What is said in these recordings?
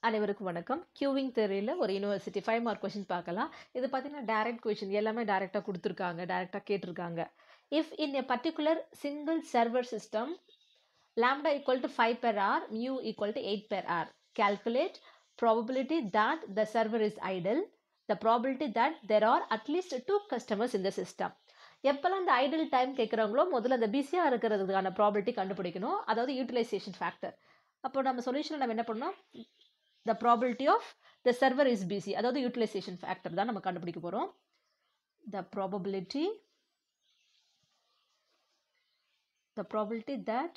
அனைவருக்கும் வணக்கம். கியூவிங் தியரியில் ஒரு யூனிவர்சிட்டி 5 மார்க் கொஷின் பார்க்கலாம். இது பார்த்தீங்கன்னா டைரக்ட் கொஷின், எல்லாமே டைரெக்டாக கொடுத்துருக்காங்க, டைரெக்டாக கேட்டிருக்காங்க. If in a particular single server system lambda equal to 5 per hour, mu equal to 8 per hour, calculate probability that the server is idle, the probability that there are at least 2 customers in the system. எப்பெல்லாம் இந்த idle time கேட்குறாங்களோ முதல்ல அந்த பிஸியாக இருக்கிறதுக்கான probability கண்டுபிடிக்கணும், அதாவது utilisation factor. அப்போ நம்ம சொல்யூஷனில் நம்ம என்ன பண்ணோம், the probability of the server is busy, அதாவது utilization factor தான் நம்ம கண்டுபிடிக்க போறோம். the probability that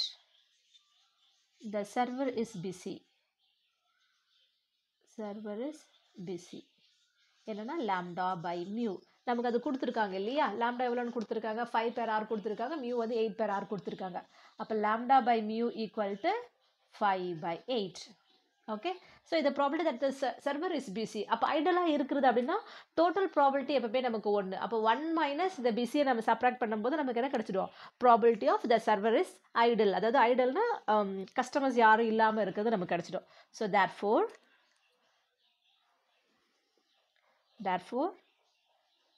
the server is busy என்னன்னா lambda by mu. நமக்கு அது கொடுத்துருக்காங்க இல்லையா, lambda எவ்வளோன்னு கொடுத்துருக்காங்க, 5 per hour கொடுத்துருக்காங்க, mu வந்து 8 per hour கொடுத்துருக்காங்க. அப்போ lambda by mu equal to 5 by 8. Okay, so இந்த probability that the server is busy. அப்போ ஐடலாக இருக்கிறது அப்படின்னா டோட்டல் ப்ராபிலிட்டி எப்பவுமே நமக்கு 1. அப்போ 1 மைனஸ் இந்த பிஸியை நம்ம சப்ராக்ட் பண்ணும்போது நமக்கு என்ன கிடச்சிடும், probability of the server is idle. அதாவது ஐடல்னா கஸ்டமர்ஸ் யாரும் இல்லாமல் இருக்கிறது நமக்கு கிடச்சிடும். So therefore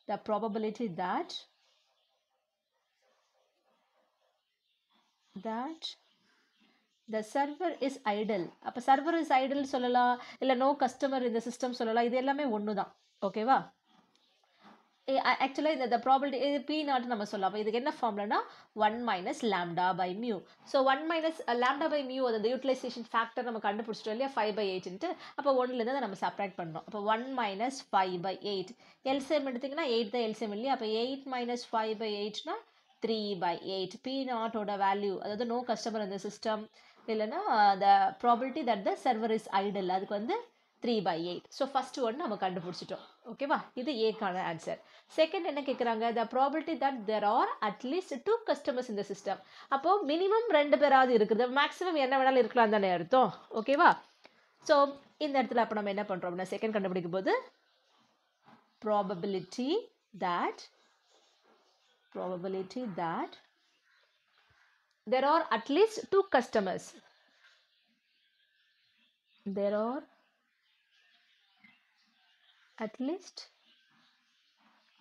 the probability that the server is idle. அப்போ server is idle சொல்லலாம், இல்லை no customer in the system சொல்லலாம், இது எல்லாமே ஒன்று தான். ஓகேவா, ஆக்சுவலாக இந்த ப்ராபிலிட்டி இது பி நாட் நம்ம சொல்லலாம். அப்போ இதுக்கு என்ன ஃபார்ம்லனா 1 minus lambda by mu. So 1 minus lambda by mu, அந்த யூட்டிலைசேஷன் ஃபேக்டர் நம்ம கண்டுபிடிச்சிட்டோம் இல்லையா, 5 by 8. அப்போ 1லேருந்து நம்ம சப்ராக்ட் பண்ணோம். அப்போ 1 மைனஸ் 5 by 8 எல்சிஎம் எடுத்திங்கன்னா 8 தான் எல்சிஎம் இல்லையா. அப்போ 8 மைனஸ் 5 by 8னா 3 by 8. பி நாட்டோட வேல்யூ, அதாவது நோ கஸ்டமர் இந்த சிஸ்டம், இல்லைன்னா the probability that the server is idle, அதுக்கு வந்து 3 by 8. ஸோ ஃபர்ஸ்ட் ஒன் நம்ம கண்டுபிடிச்சிட்டோம். ஓகேவா, இது ஏக்கான ஆன்சர். செகண்ட் என்ன கேட்குறாங்க, the probability that there are at least 2 customers in the system. அப்போ மினிமம் 2 பேராவது இருக்குது, மேக்ஸிமம் என்ன வேணாலும் இருக்கலாம் தானே அர்த்தம். ஓகேவா, ஸோ இந்த இடத்துல அப்போ நம்ம என்ன பண்ணுறோம் அப்படின்னா செகண்ட் கண்டுபிடிக்கும் போது probability that there are at least 2 customers. There are at least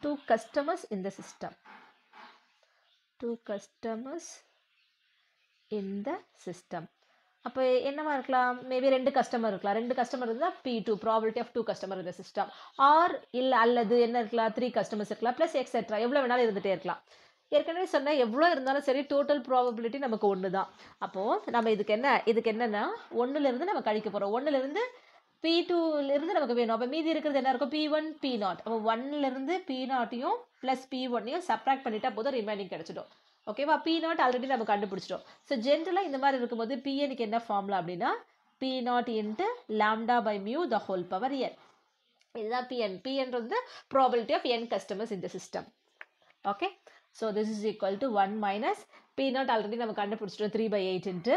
2 customers in the system. 2 customers in the system. அப்போ என்னவா இருக்கலாம், மேபி 2 கஸ்டமர் இருக்கலாம். 2 கஸ்டமர் இருந்தால் P2, ப்ராபிலிட்டி ஆஃப் 2 கஸ்டமர் இந்த சிஸ்டம். ஆர் இல்லை அல்லது என்ன இருக்கலாம், 3 கஸ்டமர்ஸ் இருக்கலாம், ப்ளஸ் எக்ஸெட்ரா, எவ்வளோ வேணாலும் இருந்துகிட்டே இருக்கலாம். ஏற்கனவே சொன்னால் எவ்வளோ இருந்தாலும் சரி டோட்டல் ப்ராபபிலிட்டி நமக்கு 1 தான். அப்போது நம்ம இதுக்கு என்னென்னா 1லேருந்து நம்ம கழிக்க போகிறோம். 1லேருந்து P2லேருந்து நமக்கு வேணும். அப்போ மீதி இருக்கிறது என்ன இருக்கும், P1 P0. அப்போ 1லேருந்து P0யும் ப்ளஸ் P1யும் சப்ராக்ட் பண்ணிட்டா போதும், ரிமைனிங் கிடச்சிடும். ஓகேவா, P0 ஆல்ரெடி நம்ம கண்டுபிடிச்சிட்டோம். ஸோ ஜென்ரலாக இந்த மாதிரி இருக்கும்போது Pnக்கு என்ன ஃபார்முலா அப்படின்னா P0 into lambda by mu the whole power n. இதுதான் Pn வந்து ப்ராபிலிட்டி ஆஃப் n கஸ்டமர்ஸ் இந்த system. Okay, so this is equal to 1 minus P0 already நம்ம கண்டுபிடிச்சிட்டோம் 3 by 8 இன்ட்டு.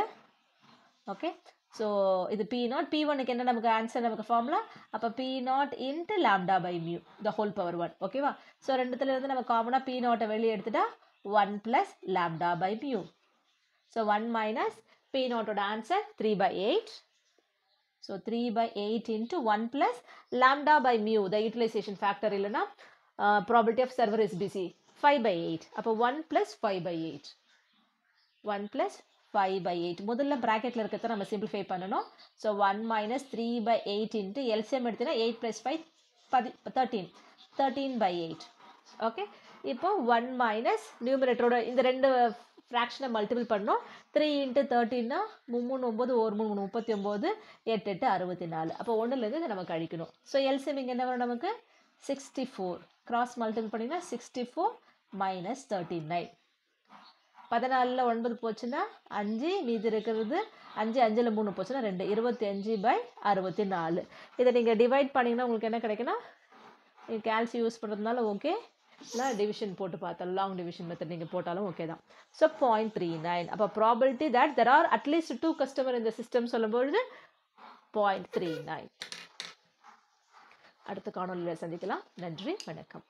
ஓகே, ஸோ இது P0. P1க்கு என்ன நமக்கு ஆன்சர், நமக்கு ஃபார்முலா. அப்போ P0 into lambda by mu the whole power 1. ஓகேவா, ஸோ ரெண்டுத்துலேருந்து நம்ம காமனாக P0 வெளியே எடுத்துட்டா 1 plus lambda by mu. So 1 minus P0 ஓட answer 3 by 8. So 3 by 8 into 1 plus lambda by mu, the utilization factor இல்லைனா probability of server is busy, 5 by 8. அப்போ 1 plus 5 by 8. 1 plus 5 by 8. முதல்ல ப்ராக்கெட்டில் இருக்கிறத நம்ம சிம்பிளிஃபை பண்ணணும். So 1 minus 3 by 8 into LCM எடுத்தினா 8 plus 5 13 by 8. Okay, இப்போ 1 minus நியூமரேட்டரோட இந்த ரெண்டு ஃப்ராக்ஷனை மல்டிபிள் பண்ணோம். 3 இன்ட்டு 13னா 3 9 1 3 39 8 8 64. அப்போ 1லேருந்து நம்ம கழிக்கணும். ஸோ எல்சிஎம் இங்கே என்ன வரும் நமக்கு 64. கிராஸ் மல்டிபிள் பண்ணிங்கன்னா 64 மைனஸ் 39. 14ல் 9 போச்சுன்னா 5, மீதி இருக்கிறது 5, 5ல் 3 போச்சுன்னா 2, 25 by 64. இதை நீங்கள் டிவைட் பண்ணிங்கன்னா உங்களுக்கு என்ன கிடைக்குன்னா, கேல்சி யூஸ் பண்ணுறதுனால ஓகே, இல்லை டிவிஷன் போட்டு பார்த்தாலும் லாங் டிவிஷன் மெத்தட் நீங்கள் போட்டாலும் ஓகே தான். ஸோ 0.39. அப்போ probability that there or at least 2 customer இந்த சிஸ்டம் சொல்லும்பொழுது 0.39. அடுத்த காணொலியில் சந்திக்கலாம். நன்றி, வணக்கம்.